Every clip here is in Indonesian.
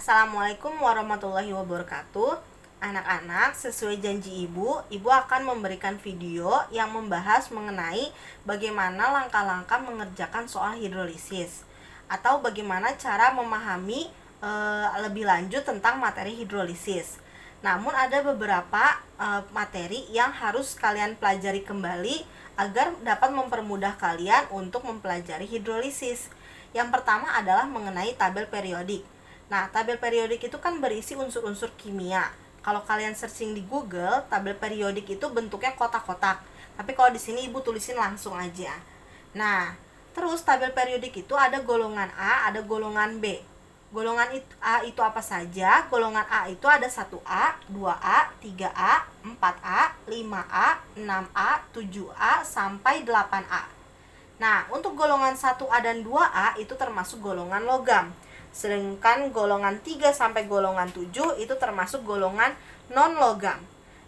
Assalamualaikum warahmatullahi wabarakatuh. Anak-anak, sesuai janji ibu akan memberikan video yang membahas mengenai bagaimana langkah-langkah mengerjakan soal hidrolisis atau bagaimana cara memahami lebih lanjut tentang materi hidrolisis. Namun ada beberapa materi yang harus kalian pelajari kembali agar dapat mempermudah kalian untuk mempelajari hidrolisis. Yang pertama adalah mengenai tabel periodik. Nah, tabel periodik itu kan berisi unsur-unsur kimia. Kalau kalian searching di Google, tabel periodik itu bentuknya kotak-kotak. Tapi kalau di sini ibu tulisin langsung aja. Nah, terus tabel periodik itu ada golongan A, ada golongan B. Golongan A itu apa saja? Golongan A itu ada 1A, 2A, 3A, 4A, 5A, 6A, 7A, sampai 8A. Nah, untuk golongan 1A dan 2A itu termasuk golongan logam. Sedangkan golongan 3 sampai golongan 7 itu termasuk golongan non-logam.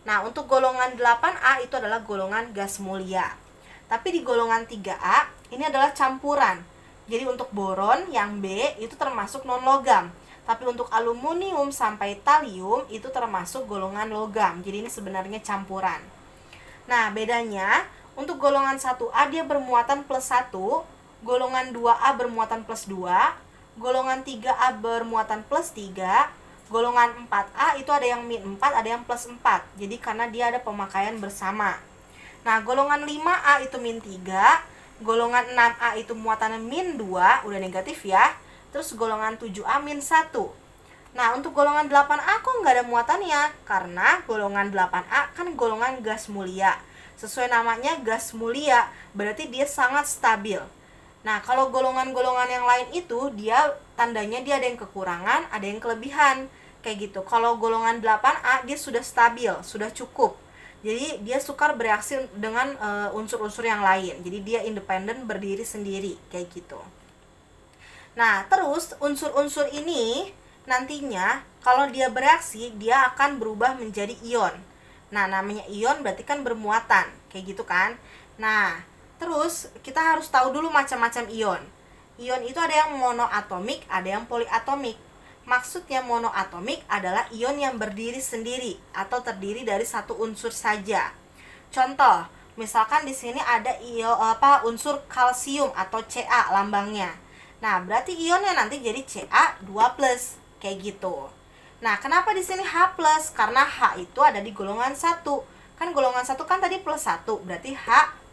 Nah, untuk golongan 8A itu adalah golongan gas mulia. Tapi di golongan 3A ini adalah campuran. Jadi untuk boron yang B itu termasuk non-logam. Tapi untuk aluminium sampai talium itu termasuk golongan logam. Jadi ini sebenarnya campuran. Nah, bedanya untuk golongan 1A dia bermuatan plus 1, golongan 2A bermuatan plus 2, golongan 3A bermuatan plus 3, golongan 4A itu ada yang min 4, ada yang plus 4. Jadi karena dia ada pemakaian bersama. Nah, golongan 5A itu min 3, golongan 6A itu muatannya min 2, udah negatif ya. Terus golongan 7A min 1. Nah, untuk golongan 8A kok nggak ada muatannya? Karena golongan 8A kan golongan gas mulia. Sesuai namanya gas mulia, berarti dia sangat stabil. Nah, kalau golongan-golongan yang lain itu dia tandanya dia ada yang kekurangan, ada yang kelebihan. Kayak gitu. Kalau golongan 8A dia sudah stabil, sudah cukup. Jadi dia sukar bereaksi dengan unsur-unsur yang lain. Jadi dia independen, berdiri sendiri, kayak gitu. Nah, terus unsur-unsur ini nantinya kalau dia bereaksi dia akan berubah menjadi ion. Nah, namanya ion berarti kan bermuatan, kayak gitu kan. Nah, terus kita harus tahu dulu macam-macam ion. Ion itu ada yang monoatomik, ada yang poliatomik. Maksudnya monoatomik adalah ion yang berdiri sendiri atau terdiri dari satu unsur saja. Contoh, misalkan di sini ada unsur kalsium atau Ca lambangnya. Nah, berarti ionnya nanti jadi Ca2+, kayak gitu. Nah, kenapa di sini H+? Karena H itu ada di golongan 1. Kan golongan 1 kan tadi plus 1, berarti H+,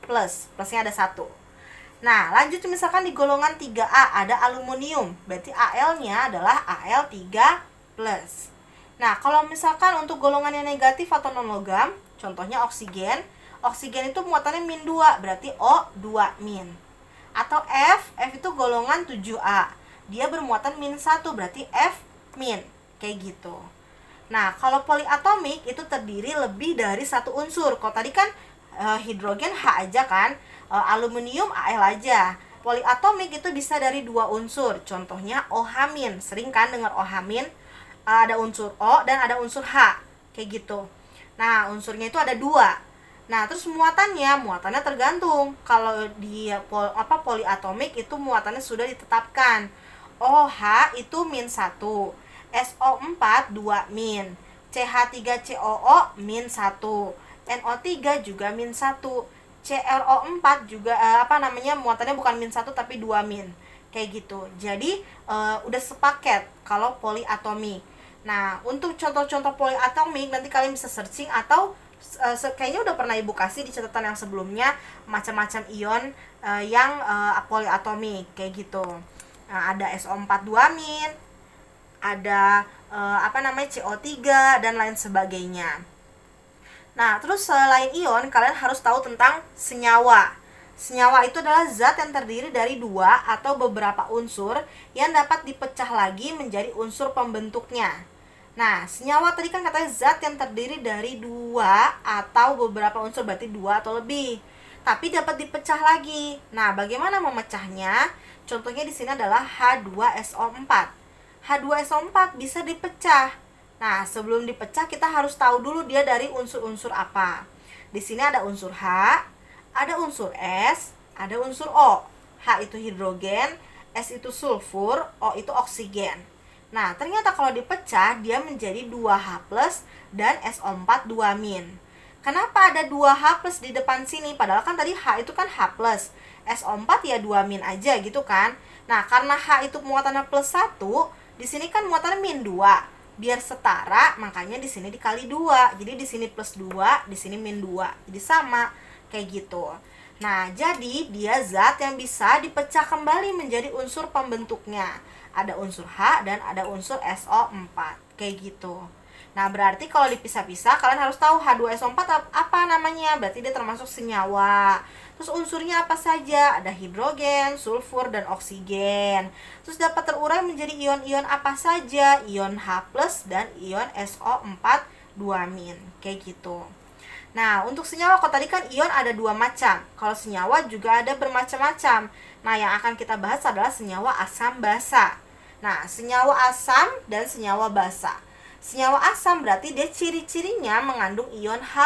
plusnya ada 1. Nah, lanjut misalkan di golongan 3A ada aluminium, berarti Al-nya adalah Al3+. Nah, kalau misalkan untuk golongan yang negatif atau non-logam, contohnya oksigen. Oksigen itu muatannya min 2, berarti O2-. Atau F itu golongan 7A. Dia bermuatan min 1, berarti F-. Kayak gitu. Nah, kalau poliatomik itu terdiri lebih dari satu unsur. Kalau tadi kan hidrogen H aja kan, aluminium Al aja. Poliatomik itu bisa dari dua unsur. Contohnya OH-. Sering kan dengar OH-, ada unsur O dan ada unsur H. Kayak gitu. Nah, unsurnya itu ada dua. Nah, terus muatannya tergantung. Kalau di poliatomik itu muatannya sudah ditetapkan. OH itu min 1, SO4 2-, CH3COO min 1, NO3 juga min 1, ClO4 juga muatannya bukan min 1 tapi 2-. Kayak gitu. Jadi udah sepaket kalau poliatomik. Nah, untuk contoh-contoh poliatomik nanti kalian bisa searching atau kayaknya udah pernah ibu kasih di catatan yang sebelumnya macam-macam ion yang poliatomik kayak gitu. Nah, ada SO4 2-, ada CO3 dan lain sebagainya. Nah, terus selain ion, kalian harus tahu tentang senyawa. Senyawa itu adalah zat yang terdiri dari dua atau beberapa unsur yang dapat dipecah lagi menjadi unsur pembentuknya. Nah, senyawa tadi kan katanya zat yang terdiri dari dua atau beberapa unsur, berarti dua atau lebih. Tapi dapat dipecah lagi. Nah, bagaimana memecahnya? Contohnya di sini adalah H2SO4. H2SO4 bisa dipecah. Nah, sebelum dipecah kita harus tahu dulu dia dari unsur-unsur apa. Di sini ada unsur H, ada unsur S, ada unsur O. H itu hidrogen, S itu sulfur, O itu oksigen. Nah, ternyata kalau dipecah dia menjadi 2H plus dan SO4 2-. Kenapa ada 2H plus di depan sini? Padahal kan tadi H itu kan H plus, SO4 ya 2- aja gitu kan. Nah, karena H itu muatannya plus 1, di sini kan muatannya min 2. Biar setara, makanya di sini dikali 2. Jadi di sini plus 2, di sini min 2. Jadi sama kayak gitu. Nah, jadi dia zat yang bisa dipecah kembali menjadi unsur pembentuknya. Ada unsur H dan ada unsur SO4. Kayak gitu. Nah, berarti kalau dipisah-pisah kalian harus tahu H2SO4 apa namanya. Berarti dia termasuk senyawa. Terus unsurnya apa saja? Ada hidrogen, sulfur, dan oksigen. Terus dapat terurai menjadi ion-ion apa saja? Ion H+, dan ion SO4 2-. Kayak gitu. Nah, untuk senyawa, kalau tadi kan ion ada 2 macam. Kalau senyawa juga ada bermacam-macam. Nah, yang akan kita bahas adalah senyawa asam basa. Nah, senyawa asam dan senyawa basa. Senyawa asam berarti dia ciri-cirinya mengandung ion H+.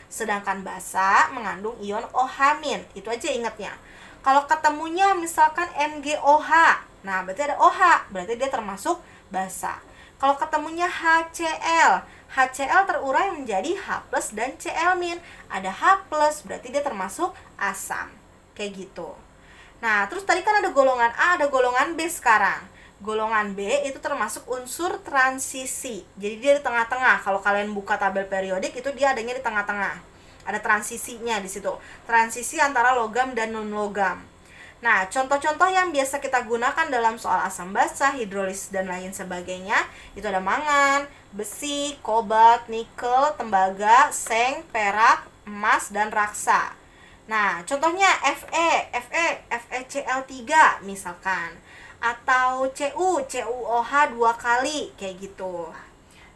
Sedangkan basa mengandung ion OH-. Itu aja ingatnya. Kalau ketemunya misalkan MgOH, nah berarti ada OH, berarti dia termasuk basa. Kalau ketemunya HCl, HCl terurai menjadi H+ dan Cl-. Ada H+, berarti dia termasuk asam. Kayak gitu. Nah, terus tadi kan ada golongan A, ada golongan B sekarang. Golongan B itu termasuk unsur transisi. Jadi dia di tengah-tengah. Kalau kalian buka tabel periodik itu dia adanya di tengah-tengah. Ada transisinya di situ. Transisi antara logam dan non-logam. Nah, contoh-contoh yang biasa kita gunakan dalam soal asam basa, hidrolisis dan lain sebagainya, itu ada mangan, besi, kobalt, nikel, tembaga, seng, perak, emas, dan raksa. Nah, contohnya FeCl3 misalkan, atau CuOH 2 kali, kayak gitu.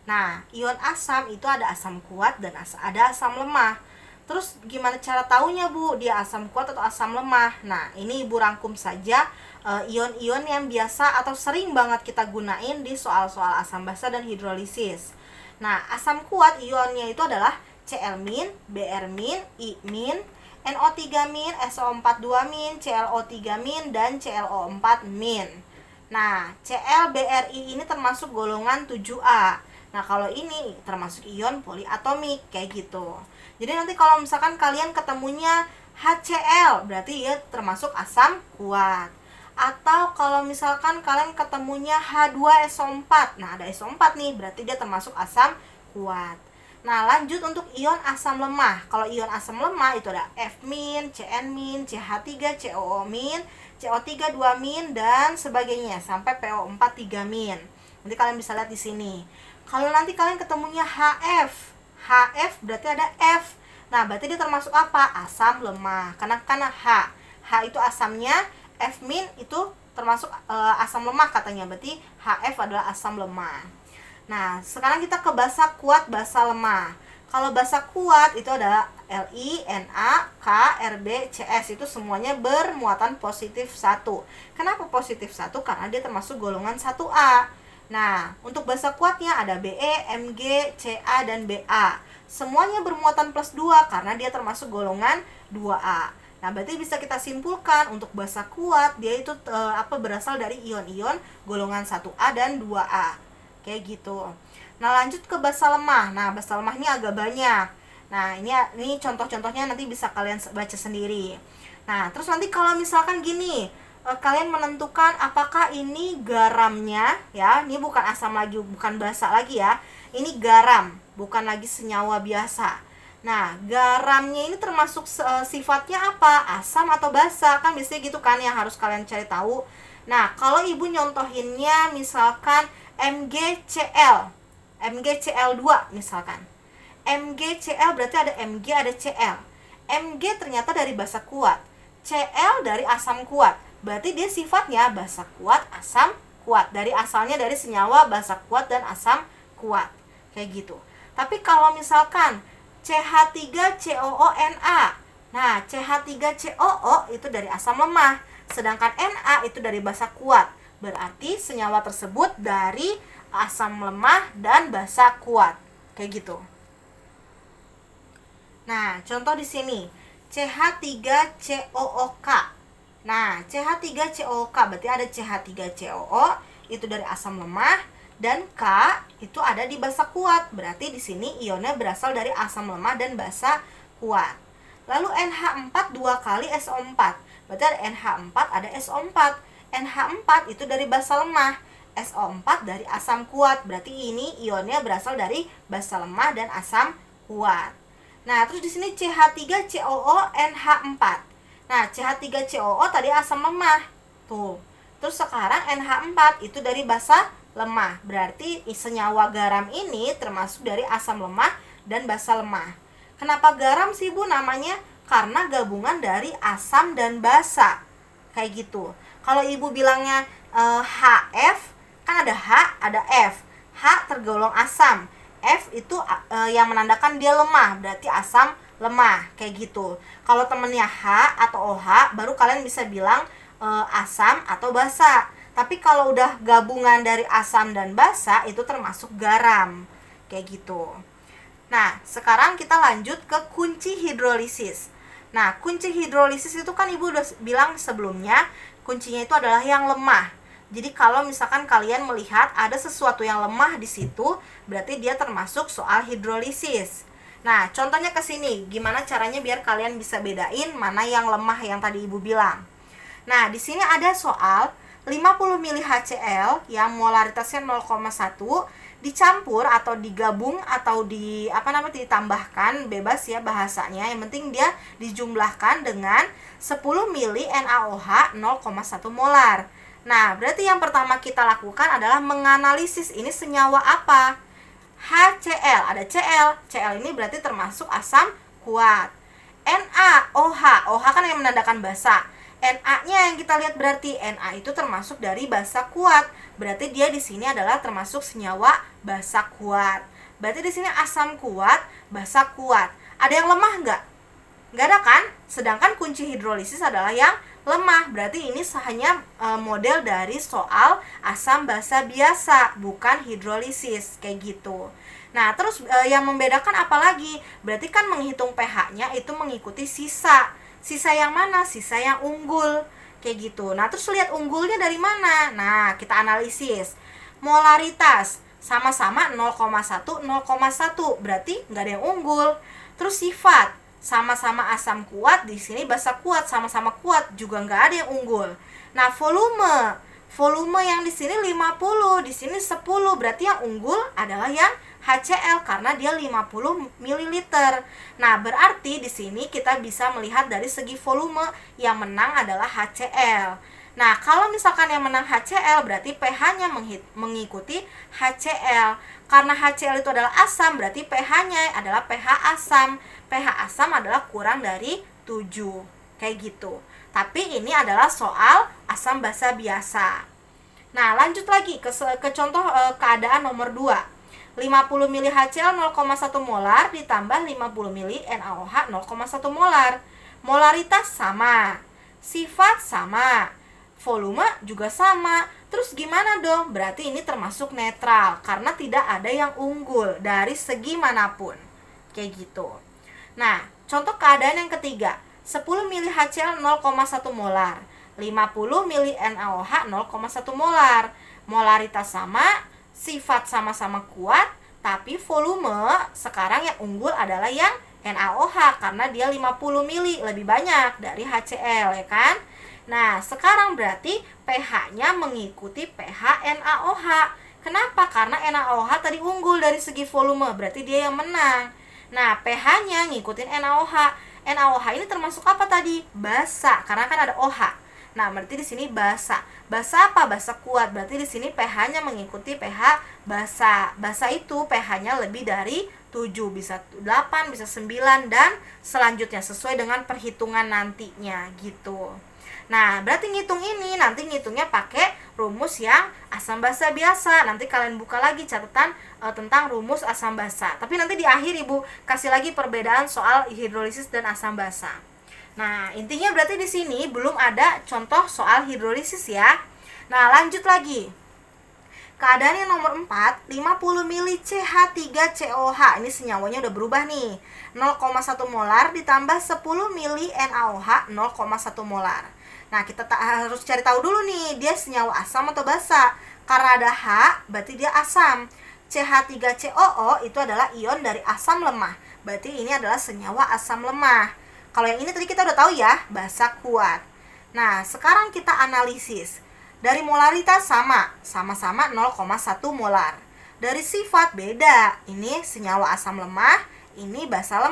Nah, ion asam itu ada asam kuat dan ada asam lemah. Terus gimana cara taunya, Bu? Dia asam kuat atau asam lemah? Nah, ini Ibu rangkum saja ion-ion yang biasa atau sering banget kita gunain di soal-soal asam basa dan hidrolisis. Nah, asam kuat ionnya itu adalah Cl-, Br-, I-, NO3-, SO4 2-, ClO3-, dan ClO4-. Nah, ClBrI ini termasuk golongan 7A. Nah, kalau ini termasuk ion poliatomik, kayak gitu. Jadi nanti kalau misalkan kalian ketemunya HCl, berarti ya termasuk asam kuat. Atau kalau misalkan kalian ketemunya H2SO4, nah ada SO4 nih, berarti dia termasuk asam kuat. Nah, lanjut untuk ion asam lemah. Kalau ion asam lemah itu ada F-, Cn-, CH3, COO-, CO3 2-, dan sebagainya sampai PO4 3-. Nanti kalian bisa lihat di sini. Kalau nanti kalian ketemunya HF berarti ada F. Nah, berarti dia termasuk apa? Asam lemah. Karena H itu asamnya, F- itu termasuk asam lemah katanya. Berarti HF adalah asam lemah. Nah, sekarang kita ke basa kuat, basa lemah. Kalau basa kuat itu ada Li, Na, K, Rb, Cs. Itu semuanya bermuatan positif 1. Kenapa positif 1? Karena dia termasuk golongan 1A. Nah, untuk basa kuatnya ada Be, Mg, Ca, dan Ba. Semuanya bermuatan plus 2 karena dia termasuk golongan 2A. Nah, berarti bisa kita simpulkan untuk basa kuat dia itu berasal dari ion-ion golongan 1A dan 2A. Kayak gitu. Nah, lanjut ke basa lemah. Nah, basa lemah ini agak banyak. Nah, ini contoh-contohnya nanti bisa kalian baca sendiri. Nah, terus nanti kalau misalkan gini, kalian menentukan apakah ini garamnya, ya, ini bukan asam lagi, bukan basa lagi ya. Ini garam, bukan lagi senyawa biasa. Nah, garamnya ini termasuk sifatnya apa? Asam atau basa? Kan biasanya gitu kan yang harus kalian cari tahu. Nah, kalau ibu nyontohinnya misalkan MgCl2 misalkan. MgCl berarti ada Mg, ada Cl. Mg ternyata dari basa kuat, Cl dari asam kuat. Berarti dia sifatnya basa kuat, asam kuat. Dari asalnya dari senyawa basa kuat dan asam kuat. Kayak gitu. Tapi kalau misalkan CH3COONa. Nah, CH3COO itu dari asam lemah, sedangkan Na itu dari basa kuat. Berarti senyawa tersebut dari asam lemah dan basa kuat. Kayak gitu. Nah, contoh di sini CH3COOK. Nah, CH3COOK berarti ada CH3COO, itu dari asam lemah, dan K itu ada di basa kuat. Berarti di sini ionnya berasal dari asam lemah dan basa kuat. Lalu NH4 2 kali SO4. Berarti ada NH4, ada SO4. NH4 itu dari basa lemah, SO4 dari asam kuat. Berarti ini ionnya berasal dari basa lemah dan asam kuat. Nah, terus di sini CH3COO NH4. Nah, CH3COO tadi asam lemah. Tuh. Terus sekarang NH4 itu dari basa lemah. Berarti senyawa garam ini termasuk dari asam lemah dan basa lemah. Kenapa garam sih, Bu, namanya? Karena gabungan dari asam dan basa. Kayak gitu. Kalau Ibu bilangnya HF, kan ada H, ada F. H tergolong asam. F itu yang menandakan dia lemah, berarti asam lemah, kayak gitu. Kalau temennya H atau OH, baru kalian bisa bilang asam atau basa. Tapi kalau udah gabungan dari asam dan basa, itu termasuk garam, kayak gitu. Nah, sekarang kita lanjut ke kunci hidrolisis. Nah, kunci hidrolisis itu kan Ibu udah bilang sebelumnya, kuncinya itu adalah yang lemah. Jadi kalau misalkan kalian melihat ada sesuatu yang lemah di situ, berarti dia termasuk soal hidrolisis. Nah, contohnya ke sini, gimana caranya biar kalian bisa bedain mana yang lemah yang tadi Ibu bilang. Nah, di sini ada soal 50 ml HCl yang molaritasnya 0,1 dicampur atau digabung atau ditambahkan, bebas ya bahasanya, yang penting dia dijumlahkan dengan 10 ml NaOH 0,1 molar. Nah, berarti yang pertama kita lakukan adalah menganalisis ini senyawa apa. HCl, ada Cl. Cl ini berarti termasuk asam kuat. NaOH, OH kan yang menandakan basa. Na-nya yang kita lihat berarti Na itu termasuk dari basa kuat. Berarti dia di sini adalah termasuk senyawa basa kuat. Berarti di sini asam kuat, basa kuat. Ada yang lemah nggak? Nggak ada kan? Sedangkan kunci hidrolisis adalah yang lemah. Berarti ini hanya model dari soal asam basa biasa, bukan hidrolisis, kayak gitu. Nah, terus yang membedakan apa lagi? Berarti kan menghitung pH-nya itu mengikuti sisa. Sisa yang mana? Sisa yang unggul, kayak gitu. Nah, terus lihat unggulnya dari mana? Nah, kita analisis. Molaritas sama-sama 0,1, 0,1. Berarti nggak ada yang unggul. Terus sifat sama-sama asam kuat, di sini basa kuat, sama-sama kuat, juga nggak ada yang unggul. Nah, volume yang di sini 50, di sini 10. Berarti yang unggul adalah yang HCl karena dia 50 ml. Nah, berarti di sini kita bisa melihat dari segi volume yang menang adalah HCl. Nah, kalau misalkan yang menang HCl berarti pH-nya mengikuti HCl. Karena HCl itu adalah asam, berarti pH-nya adalah pH asam. pH asam adalah kurang dari 7. Kayak gitu. Tapi ini adalah soal asam basa biasa. Nah, lanjut lagi ke contoh keadaan nomor 2. 50 ml HCl 0,1 molar ditambah 50 ml NaOH 0,1 molar. Molaritas sama, sifat sama, volume juga sama. Terus gimana dong? Berarti ini termasuk netral karena tidak ada yang unggul dari segi manapun. Kayak gitu. Nah, contoh keadaan yang ketiga. 10 ml HCl 0,1 molar, 50 ml NaOH 0,1 molar. Molaritas sama, sifat sama-sama kuat, tapi volume sekarang yang unggul adalah yang NaOH karena dia 50 ml, lebih banyak dari HCl, ya kan? Nah, sekarang berarti pH-nya mengikuti pH NaOH. Kenapa? Karena NaOH tadi unggul dari segi volume, berarti dia yang menang. Nah, pH-nya ngikutin NaOH. NaOH ini termasuk apa tadi? Basa, karena kan ada OH. Nah, berarti di sini basa. Basa apa? Basa kuat. Berarti di sini pH-nya mengikuti pH basa. Basa itu pH-nya lebih dari 7, bisa 8, bisa 9 dan selanjutnya sesuai dengan perhitungan nantinya gitu. Nah, berarti ngitung ini nanti ngitungnya pakai rumus yang asam basa biasa. Nanti kalian buka lagi catatan tentang rumus asam basa. Tapi nanti di akhir Ibu kasih lagi perbedaan soal hidrolisis dan asam basa. Nah, intinya berarti di sini belum ada contoh soal hidrolisis ya. Nah, lanjut lagi. Keadaan yang nomor 4, 50 ml CH3COH. Ini senyawanya udah berubah nih. 0,1 molar ditambah 10 ml NaOH 0,1 molar. Nah, kita harus cari tahu dulu nih, dia senyawa asam atau basa. Karena ada H, berarti dia asam. CH3COO itu adalah ion dari asam lemah. Berarti ini adalah senyawa asam lemah. Kalau yang ini tadi kita udah tahu ya, basa kuat. Nah, sekarang kita analisis. Dari molaritas sama-sama 0,1 molar. Dari sifat beda. Ini senyawa asam lemah, ini basa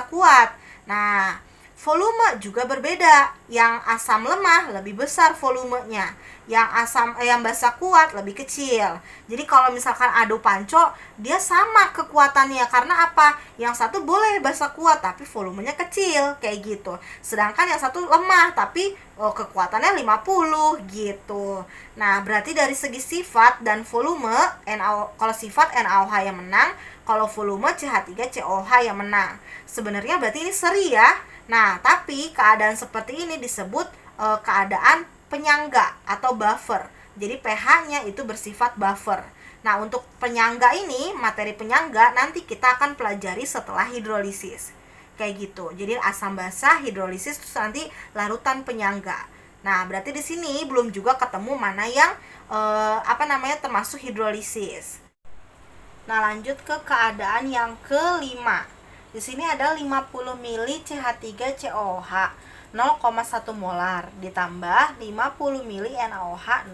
kuat. Nah, volume juga berbeda. Yang asam lemah lebih besar volumenya. Yang basa kuat lebih kecil. Jadi kalau misalkan adu panco, dia sama kekuatannya. Karena apa? Yang satu boleh basa kuat tapi volumenya kecil, kayak gitu. Sedangkan yang satu lemah tapi kekuatannya 50 gitu. Nah, berarti dari segi sifat dan volume, kalau sifat NaOH yang menang, kalau volume CH3COH yang menang. Sebenarnya berarti ini seri ya. Nah, tapi keadaan seperti ini disebut keadaan penyangga atau buffer. Jadi pH-nya itu bersifat buffer. Nah, untuk penyangga ini, materi penyangga nanti kita akan pelajari setelah hidrolisis. Kayak gitu. Jadi asam basa, hidrolisis, terus nanti larutan penyangga. Nah, berarti di sini belum juga ketemu mana yang termasuk hidrolisis. Nah, lanjut ke keadaan yang kelima. Di sini ada 50 ml CH3COOH 0,1 molar ditambah 50 ml NaOH 0,1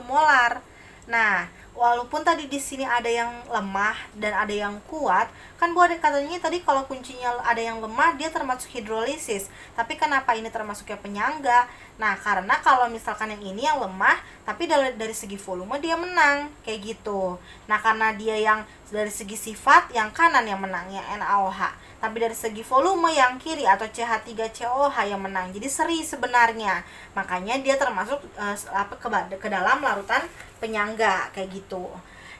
molar. Nah, walaupun tadi di sini ada yang lemah dan ada yang kuat, kan Bu Ade katanya tadi kalau kuncinya ada yang lemah dia termasuk hidrolisis. Tapi kenapa ini termasuknya penyangga? Nah, karena kalau misalkan yang ini yang lemah, tapi dari segi volume dia menang, kayak gitu. Nah, karena dia yang dari segi sifat yang kanan yang menang, yang NaOH. Tapi dari segi volume yang kiri atau CH3COOH yang menang. Jadi seri sebenarnya. Makanya dia termasuk ke dalam larutan penyangga kayak gitu.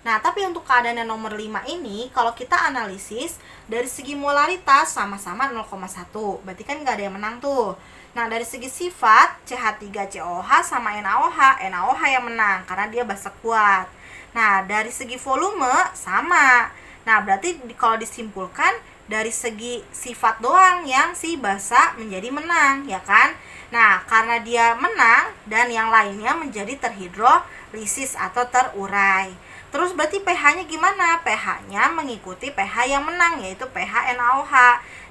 Nah, tapi untuk keadaan yang nomor 5 ini, kalau kita analisis dari segi molaritas sama-sama 0,1. Berarti kan nggak ada yang menang tuh. Nah, dari segi sifat CH3COOH sama NaOH yang menang karena dia basa kuat. Nah, dari segi volume sama. Nah, berarti kalau disimpulkan dari segi sifat doang yang si basa menjadi menang, ya kan? Nah, karena dia menang dan yang lainnya menjadi terhidrolisis atau terurai. Terus berarti pH-nya gimana? pH-nya mengikuti pH yang menang, yaitu pH NaOH.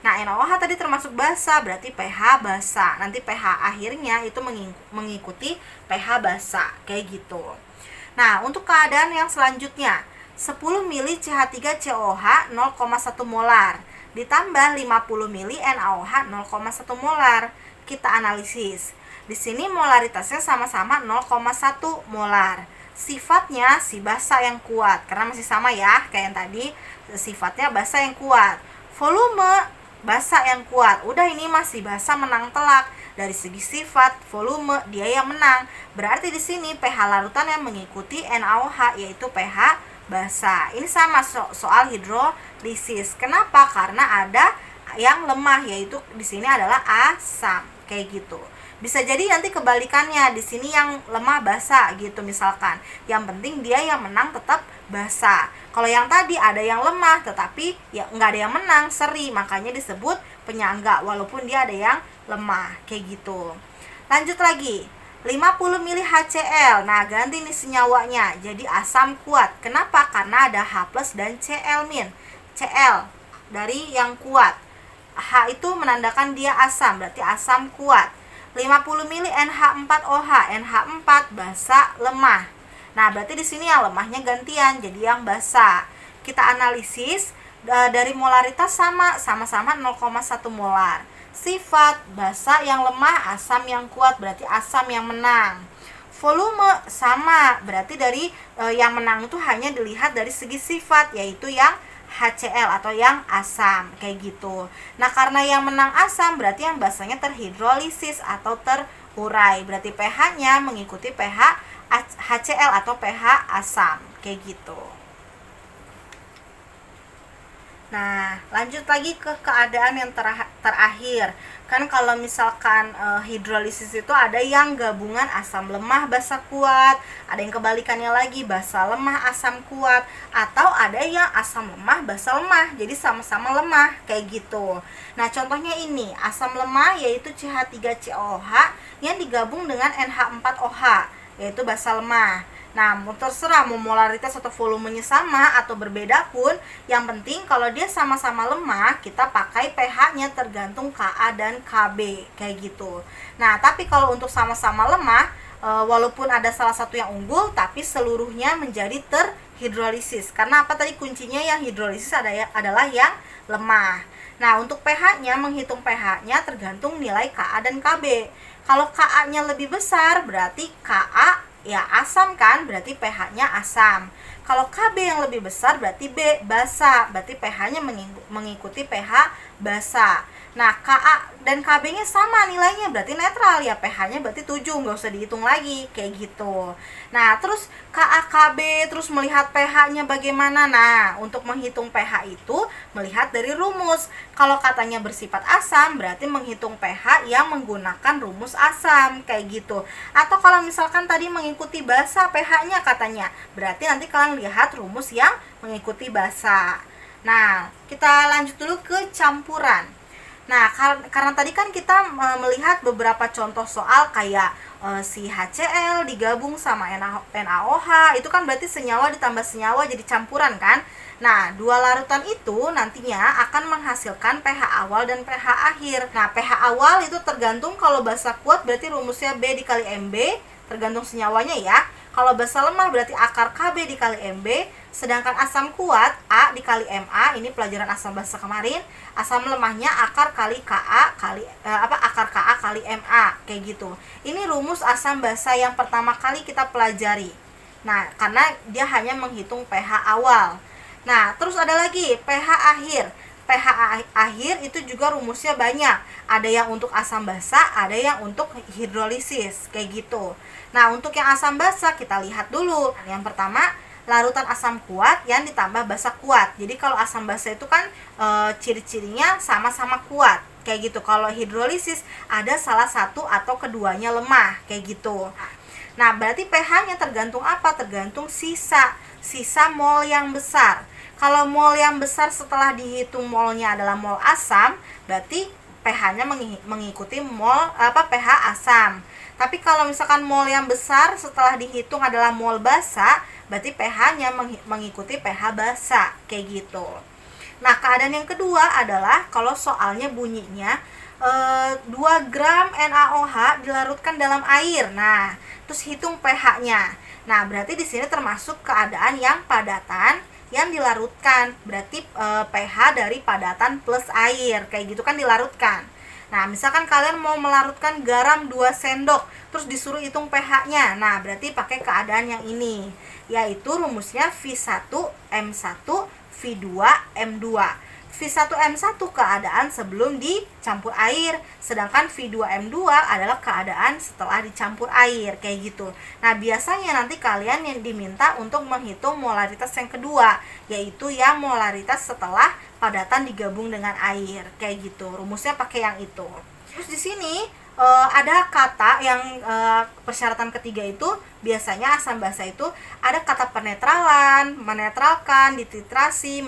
Nah, NaOH tadi termasuk basa, berarti pH basa. Nanti pH akhirnya itu mengikuti pH basa, kayak gitu. Nah, untuk keadaan yang selanjutnya, 10 ml CH3COOH 0,1 molar ditambah 50 ml NaOH 0,1 molar. Kita analisis. Di sini molaritasnya sama-sama 0,1 molar. Sifatnya si basa yang kuat karena masih sama ya kayak yang tadi, sifatnya basa yang kuat. Volume basa yang kuat. Udah, ini masih basa menang telak. Dari segi sifat, volume dia yang menang. Berarti di sini pH larutan yang mengikuti NaOH yaitu pH basa. Ini sama soal hidrolisis. Kenapa? Karena ada yang lemah, yaitu di sini adalah asam, kayak gitu. Bisa jadi nanti kebalikannya, di sini yang lemah basa gitu misalkan. Yang penting dia yang menang tetap basa. Kalau yang tadi ada yang lemah tetapi ya nggak ada yang menang, seri, makanya disebut penyangga walaupun dia ada yang lemah, kayak gitu. Lanjut lagi. 50 ml HCl. Nah, ganti nih senyawanya jadi asam kuat. Kenapa? Karena ada H+ dan Cl-. Cl dari yang kuat. H itu menandakan dia asam, berarti asam kuat. 50 ml NH4OH. NH4 basa lemah. Nah, berarti di sini yang lemahnya gantian jadi yang basa. Kita analisis dari molaritas sama-sama 0,1 molar. Sifat basa yang lemah, asam yang kuat, berarti asam yang menang. Volume sama, berarti dari yang menang itu hanya dilihat dari segi sifat, yaitu yang HCl atau yang asam, kayak gitu. Nah, karena yang menang asam, berarti yang basanya terhidrolisis atau terurai. Berarti pH-nya mengikuti pH HCl atau pH asam, kayak gitu. Nah, lanjut lagi ke keadaan yang terakhir. Kan kalau misalkan hidrolisis itu ada yang gabungan asam lemah basa kuat, ada yang kebalikannya lagi basa lemah asam kuat, atau ada yang asam lemah basa lemah, jadi sama-sama lemah, kayak gitu. Nah, contohnya ini, asam lemah yaitu CH3COOH yang digabung dengan NH4OH, yaitu basa lemah. Nah, terserah mau molaritas atau volumenya sama atau berbeda pun, yang penting kalau dia sama-sama lemah, kita pakai pH-nya tergantung Ka dan Kb, kayak gitu. Nah, tapi kalau untuk sama-sama lemah, walaupun ada salah satu yang unggul, tapi seluruhnya menjadi terhidrolisis. Karena apa tadi kuncinya, yang hidrolisis adalah yang lemah. Nah, untuk pH-nya, menghitung pH-nya tergantung nilai Ka dan Kb. Kalau Ka-nya lebih besar, berarti Ka ya asam kan, berarti pH-nya asam. Kalau Kb yang lebih besar berarti B, basa, berarti pH-nya mengikuti pH basa. Nah, Ka dan Kb-nya sama nilainya, berarti netral ya, pH-nya berarti 7, nggak usah dihitung lagi, kayak gitu. Nah, terus Ka, Kb, terus melihat pH-nya bagaimana? Nah, untuk menghitung pH itu melihat dari rumus. Kalau katanya bersifat asam, berarti menghitung pH yang menggunakan rumus asam, kayak gitu. Atau kalau misalkan tadi mengikuti basa pH-nya katanya, berarti nanti kalian lihat rumus yang mengikuti basa. Nah, kita lanjut dulu ke campuran. Nah, karena tadi kan kita melihat beberapa contoh soal kayak si HCl digabung sama NaOH, itu kan berarti senyawa ditambah senyawa jadi campuran kan. Nah, dua larutan itu nantinya akan menghasilkan pH awal dan pH akhir. Nah, pH awal itu tergantung, kalau basa kuat berarti rumusnya B dikali MB, tergantung senyawanya ya. Kalau basa lemah berarti akar Kb dikali Mb, sedangkan asam kuat A dikali Ma, ini pelajaran asam basa kemarin. Asam lemahnya akar kali Ka kali akar Ka kali Ma, kayak gitu. Ini rumus asam basa yang pertama kali kita pelajari. Nah, karena dia hanya menghitung pH awal. Nah, terus ada lagi pH akhir. pH akhir itu juga rumusnya banyak. Ada yang untuk asam basa, ada yang untuk hidrolisis, kayak gitu. Nah, untuk yang asam basa kita lihat dulu. Yang pertama, larutan asam kuat yang ditambah basa kuat. Jadi kalau asam basa itu kan ciri-cirinya sama-sama kuat, kayak gitu. Kalau hidrolisis ada salah satu atau keduanya lemah, kayak gitu. Nah, berarti pH-nya tergantung apa? Tergantung sisa mol yang besar. Kalau mol yang besar setelah dihitung molnya adalah mol asam, berarti pH-nya mengikuti pH asam. Tapi kalau misalkan mol yang besar setelah dihitung adalah mol basa, berarti pH-nya mengikuti pH basa, kayak gitu. Nah, keadaan yang kedua adalah kalau soalnya bunyinya 2 gram NaOH dilarutkan dalam air. Nah, terus hitung pH-nya. Nah, berarti di sini termasuk keadaan yang padatan yang dilarutkan, berarti pH dari padatan plus air, kayak gitu kan dilarutkan. Nah, misalkan kalian mau melarutkan garam 2 sendok, terus disuruh hitung pH-nya. Nah, berarti pakai keadaan yang ini, yaitu rumusnya V1M1 V2M2. V1M1 keadaan sebelum dicampur air, sedangkan V2M2 adalah keadaan setelah dicampur air, kayak gitu. Nah, biasanya nanti kalian yang diminta untuk menghitung molaritas yang kedua, yaitu yang molaritas setelah padatan digabung dengan air, kayak gitu. Rumusnya pakai yang itu. Terus di sini ada kata yang persyaratan ketiga itu biasanya asam basa itu ada kata penetralan, menetralkan, dititrasi,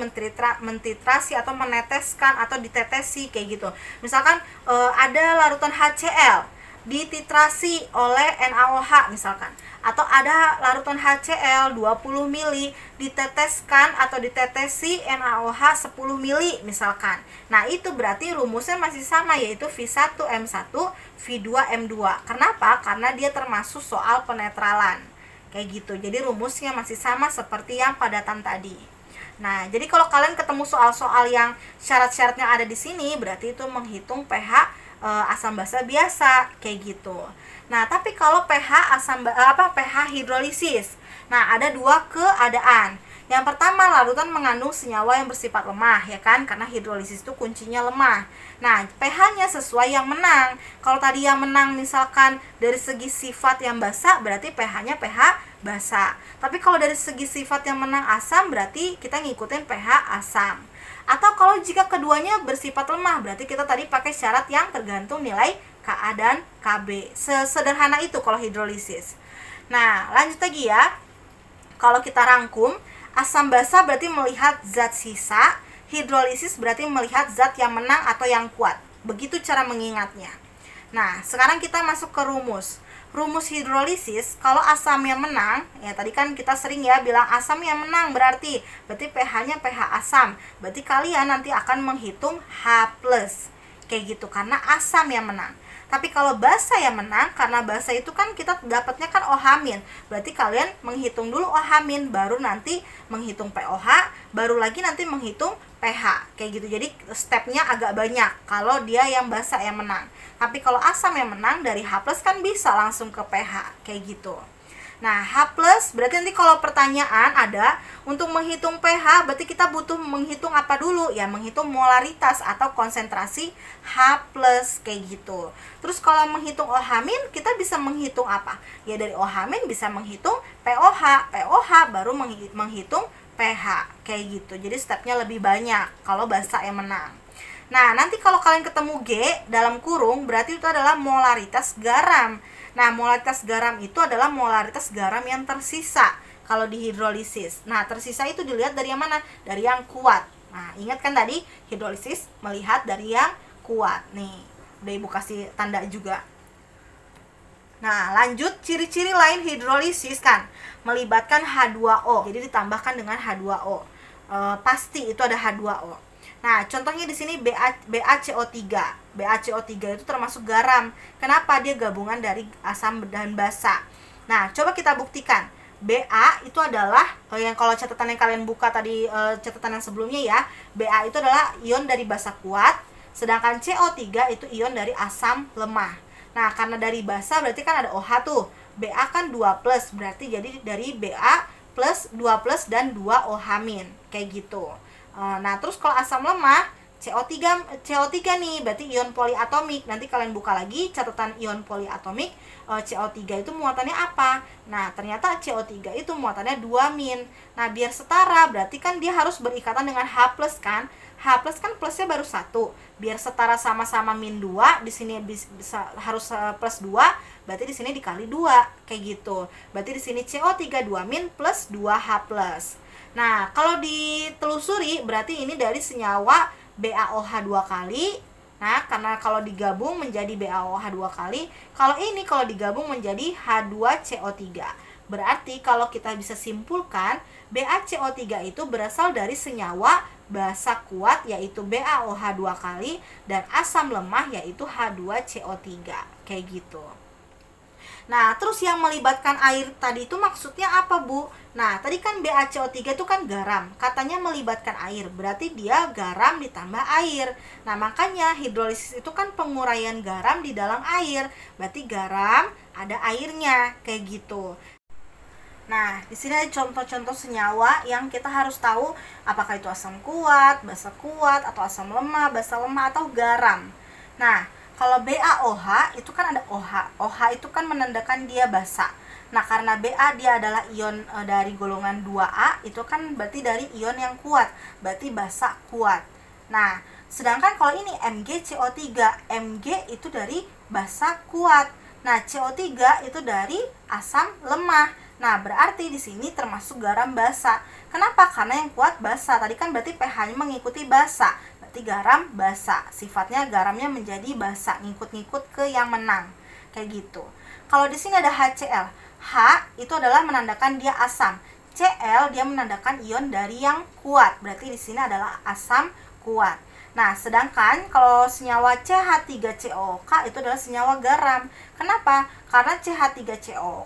mentitrasi atau meneteskan atau ditetesi, kayak gitu. Misalkan ada larutan HCl dititrasi oleh NaOH misalkan, atau ada larutan HCl 20 mili diteteskan atau ditetesi NaOH 10 mili misalkan. Nah, itu berarti rumusnya masih sama, yaitu V1M1 V2M2. Kenapa? Karena dia termasuk soal penetralan, kayak gitu. Jadi rumusnya masih sama seperti yang padatan tadi. Nah, jadi kalau kalian ketemu soal-soal yang syarat-syaratnya ada di sini, berarti itu menghitung pH asam basa biasa, kayak gitu. Nah, tapi kalau pH pH hidrolisis. Nah, ada dua keadaan. Yang pertama, larutan mengandung senyawa yang bersifat lemah, ya kan? Karena hidrolisis itu kuncinya lemah. Nah, pH-nya sesuai yang menang. Kalau tadi yang menang misalkan dari segi sifat yang basa, berarti pH-nya pH basa. Tapi kalau dari segi sifat yang menang asam, berarti kita ngikutin pH asam. Atau kalau jika keduanya bersifat lemah, berarti kita tadi pakai syarat yang tergantung nilai Ka dan Kb. Sesederhana itu kalau hidrolisis. Nah, lanjut lagi ya. Kalau kita rangkum, asam basa berarti melihat zat sisa, hidrolisis berarti melihat zat yang menang atau yang kuat. Begitu cara mengingatnya. Nah, sekarang kita masuk ke rumus. rumus hidrolisis, kalau asam yang menang, ya tadi kan kita sering ya bilang asam yang menang berarti pH-nya pH asam. Berarti kalian nanti akan menghitung H+. Kayak gitu, karena asam yang menang. Tapi kalau basa yang menang, karena basa itu kan kita dapatnya kan OH-, berarti kalian menghitung dulu OH-, baru nanti menghitung POH, baru lagi nanti menghitung pH. Kayak gitu. Jadi stepnya agak banyak kalau dia yang basa yang menang. Tapi kalau asam yang menang, dari H+ kan bisa langsung ke pH. Kayak gitu. Nah, H+, berarti nanti kalau pertanyaan ada, untuk menghitung pH, berarti kita butuh menghitung apa dulu? Ya, menghitung molaritas atau konsentrasi H+, kayak gitu. Terus kalau menghitung OH-, kita bisa menghitung apa? Ya, dari OH- bisa menghitung POH. POH baru menghitung pH, kayak gitu. Jadi stepnya lebih banyak kalau basa yang menang. Nah, nanti kalau kalian ketemu G dalam kurung, berarti itu adalah molaritas garam. Nah, molaritas garam itu adalah molaritas garam yang tersisa kalau di hidrolisis. Nah, tersisa itu dilihat dari yang mana? Dari yang kuat. Nah, ingat kan tadi hidrolisis melihat dari yang kuat. Nih, udah Ibu kasih tanda juga. Nah, lanjut ciri-ciri lain hidrolisis kan melibatkan H2O. Jadi ditambahkan dengan H2O. Pasti itu ada H2O. Nah, contohnya di sini BaCO3. BaCO3 itu termasuk garam. Kenapa? Dia gabungan dari asam dan basa. Nah, coba kita buktikan. Ba itu adalah yang kalau catatan yang kalian buka tadi, catatan yang sebelumnya ya, Ba itu adalah ion dari basa kuat, sedangkan CO3 itu ion dari asam lemah. Nah, karena dari basa berarti kan ada OH tuh. Ba kan 2+, berarti jadi dari Ba plus 2+ dan 2 OH-, kayak gitu. Nah, terus kalau asam lemah, CO3 nih, berarti ion poliatomik. Nanti kalian buka lagi catatan ion poliatomik, CO3 itu muatannya apa? Nah, ternyata CO3 itu muatannya 2-. Nah, biar setara, berarti kan dia harus berikatan dengan H+ kan? H+ kan plusnya baru 1. Biar setara sama-sama -2, di sini bisa harus plus 2, berarti di sini dikali 2, kayak gitu. Berarti di sini CO3 2- plus 2H+. Nah, kalau ditelusuri berarti ini dari senyawa BaOH 2 kali. Nah, karena kalau digabung menjadi BaOH 2 kali, kalau ini kalau digabung menjadi H2CO3. Berarti kalau kita bisa simpulkan, BaCO3 itu berasal dari senyawa basa kuat yaitu BaOH 2 kali dan asam lemah yaitu H2CO3. Kayak gitu. Nah, terus yang melibatkan air tadi itu maksudnya apa, Bu? Nah, tadi kan BaCO3 itu kan garam. Katanya melibatkan air, berarti dia garam ditambah air. Nah, makanya hidrolisis itu kan penguraian garam di dalam air. Berarti garam ada airnya, kayak gitu. Nah, di sini ada contoh-contoh senyawa yang kita harus tahu apakah itu asam kuat, basa kuat, atau asam lemah, basa lemah, atau garam. Nah, kalau BaOH itu kan ada OH. OH itu kan menandakan dia basa. Nah, karena Ba dia adalah ion dari golongan 2A, itu kan berarti dari ion yang kuat, berarti basa kuat. Nah, sedangkan kalau ini MgCO3, Mg itu dari basa kuat. Nah, CO3 itu dari asam lemah. Nah, berarti di sini termasuk garam basa. Kenapa? Karena yang kuat basa. Tadi kan berarti pH-nya mengikuti basa. Berarti garam basa. Sifatnya garamnya menjadi basa, ngikut-ngikut ke yang menang. Kayak gitu. Kalau di sini ada HCl. H itu adalah menandakan dia asam. Cl dia menandakan ion dari yang kuat. Berarti di sini adalah asam kuat. Nah, sedangkan kalau senyawa CH3COOK itu adalah senyawa garam. Kenapa? Karena CH3COO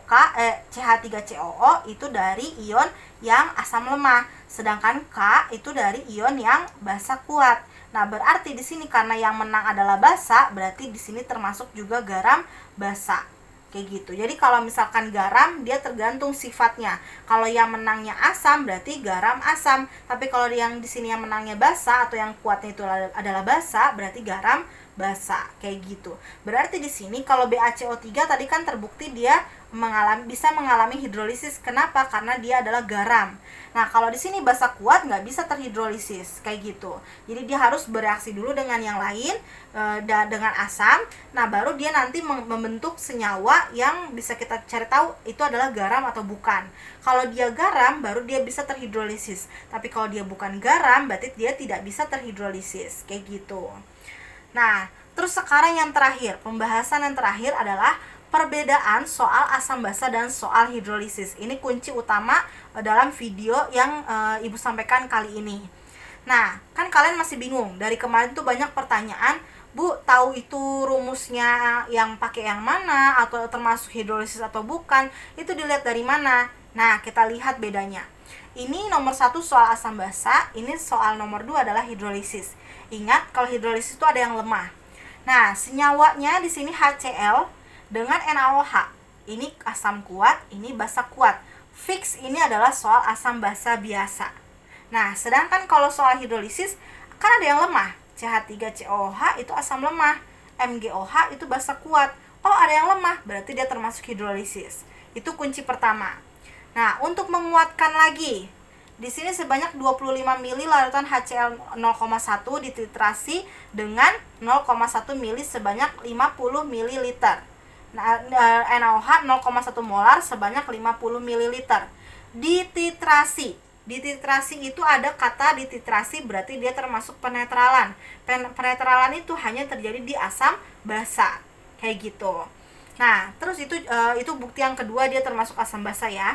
itu dari ion yang asam lemah, sedangkan K itu dari ion yang basa kuat. Nah, berarti di sini karena yang menang adalah basa, berarti di sini termasuk juga garam basa. Kayak gitu. Jadi kalau misalkan garam, dia tergantung sifatnya. Kalau yang menangnya asam berarti garam asam. Tapi kalau yang di sini yang menangnya basa atau yang kuatnya itu adalah basa, berarti garam basa. Kayak gitu. Berarti di sini kalau BaCO3 tadi kan terbukti dia bisa mengalami hidrolisis. Kenapa? Karena dia adalah garam. Nah, kalau di sini basa kuat nggak bisa terhidrolisis kayak gitu. Jadi dia harus bereaksi dulu dengan yang lain, dengan asam. Nah, baru dia nanti membentuk senyawa yang bisa kita cari tahu itu adalah garam atau bukan. Kalau dia garam, baru dia bisa terhidrolisis. Tapi kalau dia bukan garam, berarti dia tidak bisa terhidrolisis kayak gitu. Nah, terus sekarang yang terakhir, pembahasan yang terakhir adalah perbedaan soal asam basa dan soal hidrolisis. Ini kunci utama dalam video yang Ibu sampaikan kali ini. Nah, kan kalian masih bingung. Dari kemarin tuh banyak pertanyaan, Bu, tahu itu rumusnya yang pakai yang mana, atau termasuk hidrolisis atau bukan, itu dilihat dari mana. Nah, kita lihat bedanya. Ini nomor 1 soal asam basa, ini soal nomor 2 adalah hidrolisis. Ingat, kalau hidrolisis itu ada yang lemah. Nah, senyawanya di sini HCl dengan NaOH. Ini asam kuat, ini basa kuat. Fix ini adalah soal asam basa biasa. Nah, sedangkan kalau soal hidrolisis kan ada yang lemah. CH3COOH itu asam lemah, MgOH itu basa kuat. Oh, ada yang lemah, berarti dia termasuk hidrolisis. Itu kunci pertama. Nah, untuk menguatkan lagi, di sini sebanyak 25 ml larutan HCl 0,1 dititrasi dengan 0,1 ml sebanyak 50 ml. Nah, NaOH 0,1 molar sebanyak 50 ml. Dititrasi. Dititrasi itu ada kata dititrasi, berarti dia termasuk penetralan. Penetralan itu hanya terjadi di asam basa. Kayak gitu. Nah, terus itu bukti yang kedua, dia termasuk asam basa ya.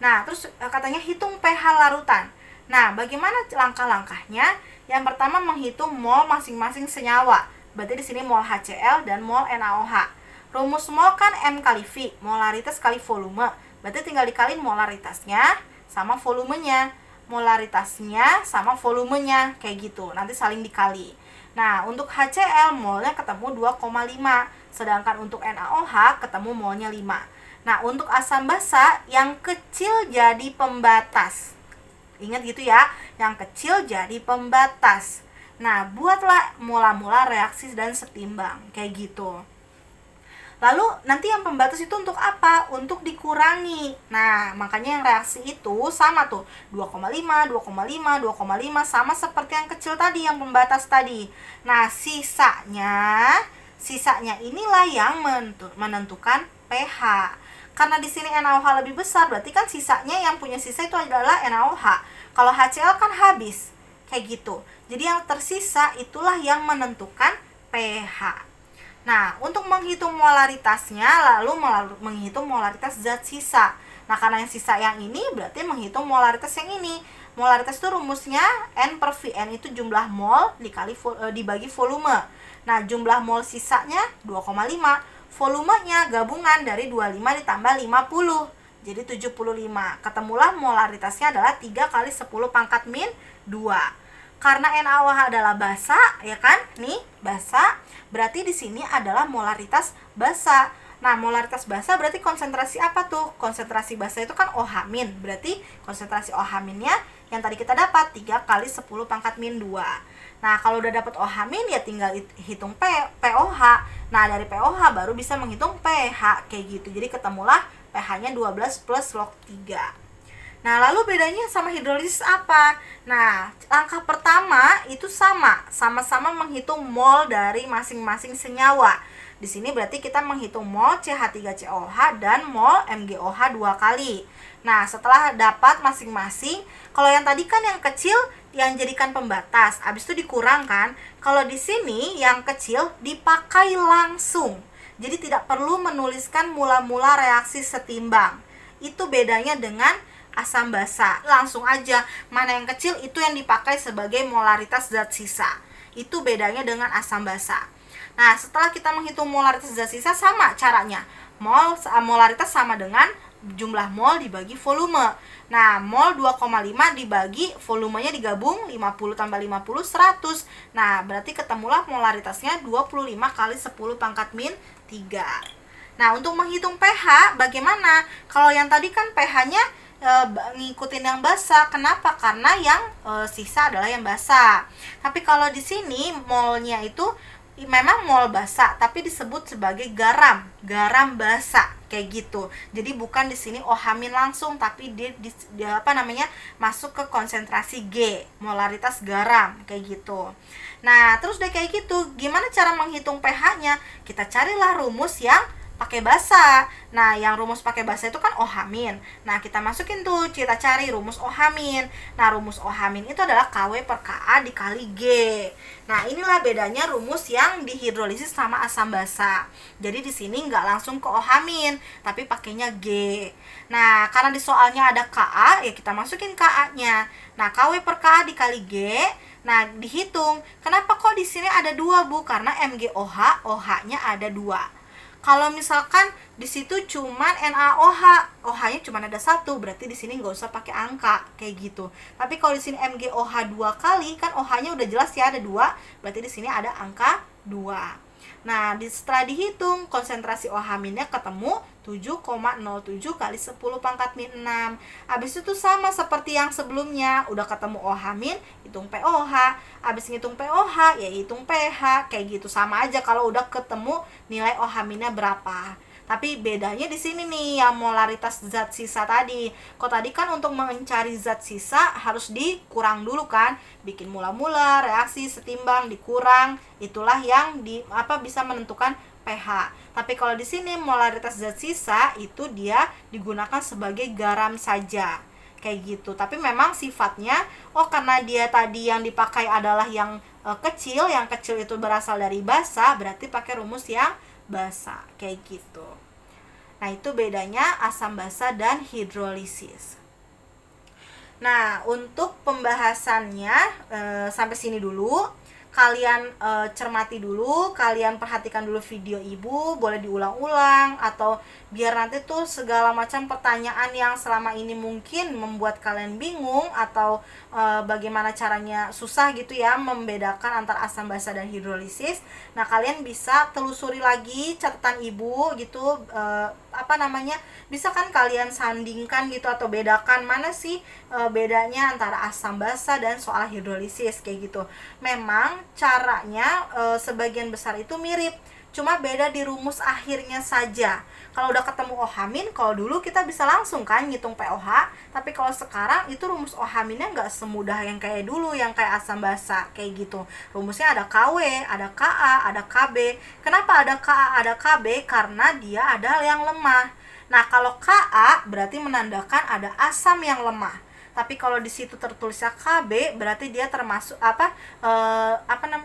Nah, terus katanya hitung pH larutan. Nah, bagaimana langkah-langkahnya? Yang pertama menghitung mol masing-masing senyawa. Berarti di sini mol HCl dan mol NaOH. Rumus mol kan M kali V, molaritas kali volume. Berarti tinggal dikaliin molaritasnya sama volumenya. Molaritasnya sama volumenya, kayak gitu. Nanti saling dikali. Nah, untuk HCl molnya ketemu 2,5. Sedangkan untuk NaOH ketemu molnya 5. Nah, untuk asam basa yang kecil jadi pembatas. Ingat gitu ya, yang kecil jadi pembatas. Nah, buatlah mula-mula reaksi dan setimbang, kayak gitu. Lalu nanti yang pembatas itu untuk apa? Untuk dikurangi. Nah, makanya yang reaksi itu sama tuh, 2,5, 2,5, 2,5, sama seperti yang kecil tadi, yang pembatas tadi. Nah, sisanya inilah yang menentukan pH. Karena di sini NaOH lebih besar, berarti kan sisanya, yang punya sisa itu adalah NaOH. Kalau HCl kan habis, kayak gitu. Jadi yang tersisa itulah yang menentukan pH. Nah, untuk menghitung molaritasnya, lalu menghitung molaritas zat sisa. Nah, karena yang sisa yang ini, berarti menghitung molaritas yang ini. Molaritas itu rumusnya N per V. N itu jumlah mol dibagi volume. Nah, jumlah mol sisanya 2,5. Volumenya gabungan dari 25 ditambah 50. Jadi 75. Ketemulah molaritasnya adalah 3 kali 10 pangkat min 2. Karena NaOH adalah basa, ya kan? Nih, basa. Berarti di sini adalah molaritas basa. Nah, molaritas basa berarti konsentrasi apa tuh? Konsentrasi basa itu kan OH-. Berarti konsentrasi OH-nya yang tadi kita dapat 3 kali 10 pangkat min 2. Nah, kalau udah dapat OH- ya tinggal hitung POH. Nah, dari POH baru bisa menghitung pH, kayak gitu. Jadi ketemulah pH-nya 12 plus log 3. Nah, lalu bedanya sama hidrolisis apa? Nah, langkah pertama itu sama-sama menghitung mol dari masing-masing senyawa. Di sini berarti kita menghitung mol CH3COOH dan mol MgOH 2 kali. Nah, setelah dapat masing-masing, kalau yang tadi kan yang kecil yang jadikan pembatas, habis itu dikurangkan. Kalau di sini yang kecil dipakai langsung. Jadi tidak perlu menuliskan mula-mula reaksi setimbang. Itu bedanya dengan asam basa. Langsung aja, mana yang kecil itu yang dipakai sebagai molaritas zat sisa. Itu bedanya dengan asam basa. Nah, setelah kita menghitung molaritas zat sisa, sama caranya. Molaritas sama dengan jumlah mol dibagi volume. Nah, mol 2,5 dibagi volumenya digabung, 50 tambah 50, 100. Nah, berarti ketemulah molaritasnya 25 kali 10 pangkat min 3. Nah, untuk menghitung pH, bagaimana? Kalau yang tadi kan pH-nya ngikutin yang basah. Kenapa? Karena yang sisa adalah yang basah. Tapi kalau di sini molnya itu memang mol basah, tapi disebut sebagai garam basah, kayak gitu. Jadi bukan di sini OH- langsung, tapi dia masuk ke konsentrasi G, molaritas garam, kayak gitu. Nah, terus udah kayak gitu, gimana cara menghitung pH-nya? Kita carilah rumus yang pakai basa. Nah, yang rumus pakai basa itu kan O H-. Nah, kita masukin tuh, kita cari rumus O H-. Nah, rumus O H- itu adalah KW per KA dikali G. Nah, inilah bedanya rumus yang dihidrolisis sama asam basa. Jadi di sini nggak langsung ke O H-, tapi pakainya G. Nah, karena di soalnya ada KA, ya kita masukin KA-nya. Nah, KW per KA dikali G. Nah, dihitung. Kenapa kok di sini ada 2, Bu? Karena MgOH, OH-nya ada 2. Kalau misalkan di situ cuman NaOH, OH-nya cuma ada 1, berarti di sini nggak usah pakai angka kayak gitu. Tapi kalau di sini MgOH 2 kali, kan OH-nya udah jelas ya ada 2, berarti di sini ada angka 2. Nah, setelah dihitung konsentrasi OH-nya ketemu 7,07 kali 10 pangkat min 6. Habis itu sama seperti yang sebelumnya, udah ketemu OH-, hitung POH. Habis ngitung POH, ya hitung pH, kayak gitu. Sama aja kalau udah ketemu nilai OH-nya berapa. Tapi bedanya di sini nih, yang molaritas zat sisa tadi. Kok tadi kan untuk mencari zat sisa harus dikurang dulu kan, bikin mula-mula, reaksi, setimbang, dikurang. Itulah yang bisa menentukan pH. Tapi kalau di sini molaritas zat sisa itu dia digunakan sebagai garam saja. Kayak gitu. Tapi memang sifatnya, karena dia tadi yang dipakai adalah yang kecil, yang kecil itu berasal dari basa, berarti pakai rumus yang basa, kayak gitu. Nah, itu bedanya asam basa dan hidrolisis. Nah, untuk pembahasannya sampai sini dulu. Kalian cermati dulu, kalian perhatikan dulu video ibu, boleh diulang-ulang, atau biar nanti tuh segala macam pertanyaan yang selama ini mungkin membuat kalian bingung, atau bagaimana caranya susah gitu ya membedakan antara asam basa dan hidrolisis. Nah, kalian bisa telusuri lagi catatan ibu gitu, bisa kan kalian sandingkan gitu atau bedakan mana sih bedanya antara asam basa dan soal hidrolisis kayak gitu. Memang caranya sebagian besar itu mirip, cuma beda di rumus akhirnya saja. Kalau udah ketemu OH-, kalau dulu kita bisa langsung kan ngitung POH, tapi kalau sekarang itu rumus OH-nya nggak semudah yang kayak dulu, yang kayak asam basa kayak gitu. Rumusnya ada KW, ada KA, ada KB. Kenapa ada KA, ada KB? Karena dia ada yang lemah. Nah, kalau KA berarti menandakan ada asam yang lemah. Tapi kalau di situ tertulisnya KB, berarti dia termasuk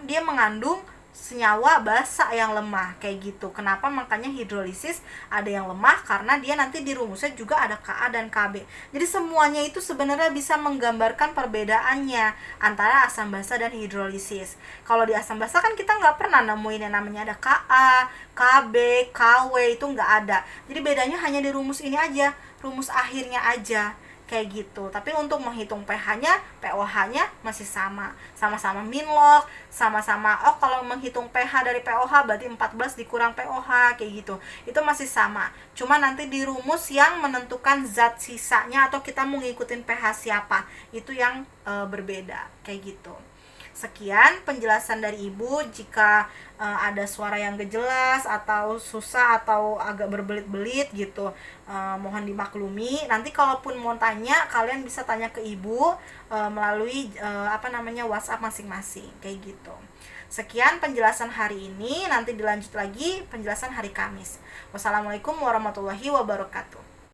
dia mengandung senyawa basa yang lemah kayak gitu. Kenapa? Makanya hidrolisis ada yang lemah, karena dia nanti di rumusnya juga ada Ka dan Kb. Jadi semuanya itu sebenarnya bisa menggambarkan perbedaannya antara asam basa dan hidrolisis. Kalau di asam basa kan kita nggak pernah nemuin yang namanya ada Ka, Kb, Kw, itu nggak ada. Jadi bedanya hanya di rumus ini aja, rumus akhirnya aja kayak gitu. Tapi untuk menghitung pH-nya, POH-nya masih sama-sama minlog, sama-sama kalau menghitung pH dari POH berarti 14 dikurang POH kayak gitu. Itu masih sama. Cuma nanti di rumus yang menentukan zat sisanya atau kita mau ngikutin pH siapa, itu yang berbeda kayak gitu. Sekian penjelasan dari Ibu. Jika ada suara yang gak jelas atau susah atau agak berbelit-belit gitu, mohon dimaklumi. Nanti kalaupun mau tanya, kalian bisa tanya ke Ibu melalui WhatsApp masing-masing kayak gitu. Sekian penjelasan hari ini, nanti dilanjut lagi penjelasan hari Kamis. Wassalamualaikum warahmatullahi wabarakatuh.